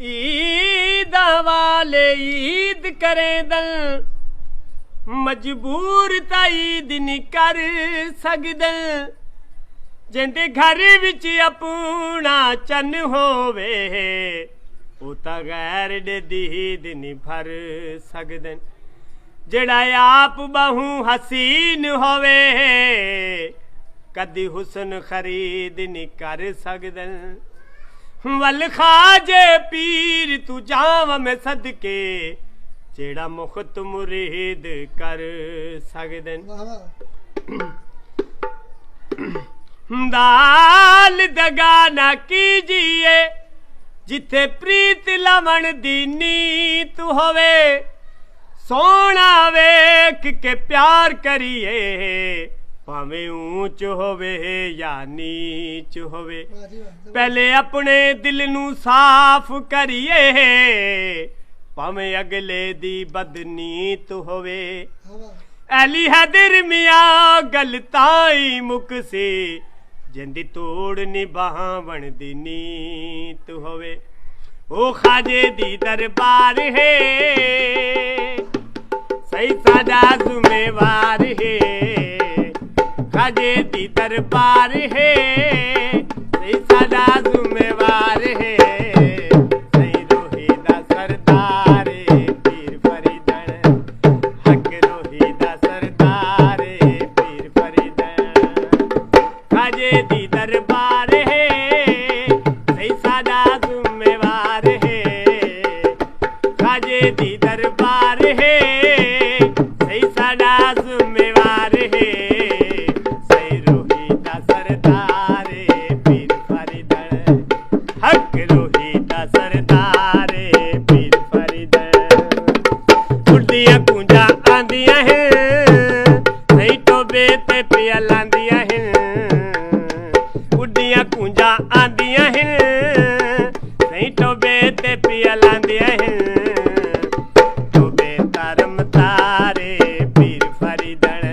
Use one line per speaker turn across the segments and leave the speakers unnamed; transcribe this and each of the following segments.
ईद वाले ईद करेंदन मजबूर ता ईद नहीं कर सकदन जिंदे घर विच अपना चन होवे ओ ता गैर दे ईद नहीं भर सकदन जेड़ा आप बहु हसीन होवे कदी हुसन खरीद नहीं कर सकदन वल खाजे पीर तू जाव में सदके जेड़ा मुख्त मुरीद कर सकदन दाल दगा ना कीजिए जिथे प्रीत लवण दी नीत होवे सोना वेख के प्यार करिए भावें ऊंच होवे या नीच होवे पहले अपने दिल नू साफ करिए भावें अगले दी बदनीत होवे अली हैदर मियां गल ताई मुकसी जिंदी तोड़ निभावण दी नीत होवे ओ खाजे दी दरबार है सही सादा जुम्मेवार है खाजे दी दरबार है सही सादा जुम्मेवार है सही रोही दा सरदार पीर फरीदन हक रोही दा सरदार पीर फरीदन खाजे दी दरबार है सही सादा जुम्मेवार है खाजे दी दरबार है सही सादा जुम्मेवार है कूंजा आंदियां हैं सही टोबे ते पिया लांदियां हैं उड्डियां कूंजा आंदियां हैं सही टोबे ते पिया लांदियां हैं टोबे तारम तारे पीर फरीदन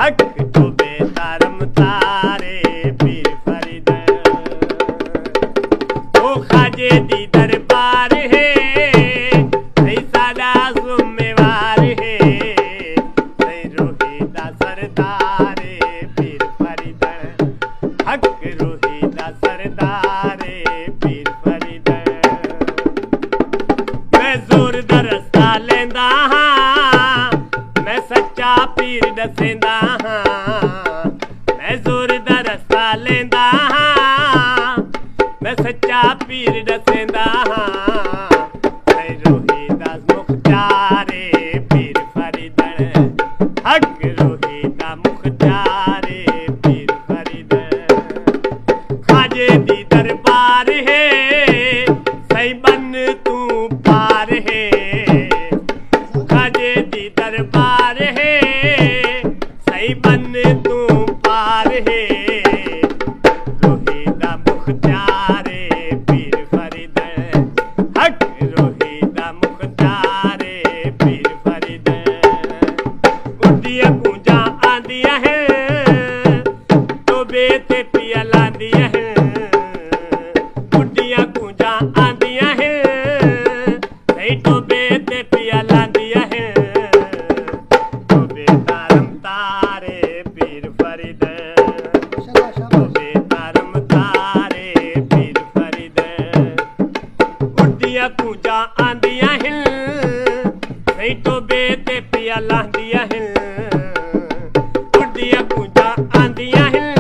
हक टोबे तारम तारे पीर फरीदन ओ खाजे दी दरबार है सही सादा पीर दसेंदा हाँ मैं जोर दा रस्ता लेंदा हाँ मैं सच्चा पीर दसेंदा हाँ मैं रोही दा मुख्तारे पीर फरीदन हक रोही दा मुख्तारे पीर फरीदन खाजे दी दरबार है सही बन तू पार है खाजे दी दरबार है सही बन तू पार है रोही दा मुख्तारे पीर फरीदन हक रोही दा मुख्तारे पीर फरीदन उड्डियां कूंजा आंदियां हैं टोबे ते पिया लांदियां हैं उड्डियां कूंजा आंदियां हैं सही टोबे ते पिया लांदियां हैं कूंजा आंदियां हैं सही टोबे ते पिया लांदियां हैं उड्डियां कूंजा आंदियां हैं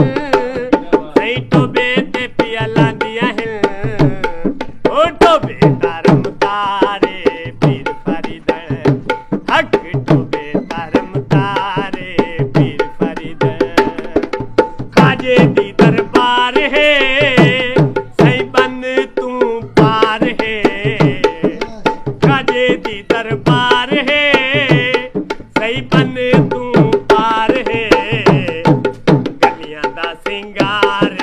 सही टोबे ते पिया लांदियां हैं ओ टोबे तारम तारे पीर फरीदन हक टोबे तारम तारे पीर फरीदन खाजे दी दरबार है सही बन तू पार है खाजे दी दरबार है सही बन तू पार है गलियां दा सिंगार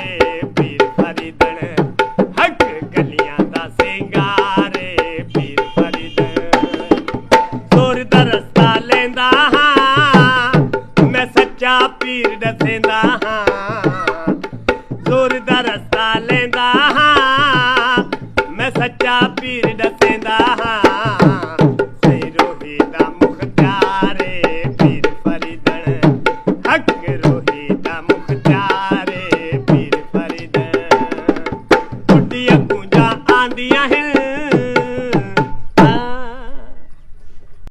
पीर फरीदन हक गलियां दा सिंगार पीर फरीदन जोर दा रस्ता लेंदा हाँ मैं सच्चा पीर दसेंदा हाँ जोर दा रस्ता लेंदा हाँ मैं सच्चा राजा पीर दसेंदा सही रोही दा मुख्तारे पीर फरीदन हक रोही दा मुख्तारे पीर फरीदन बुढ़िया कुंजा आंदियां है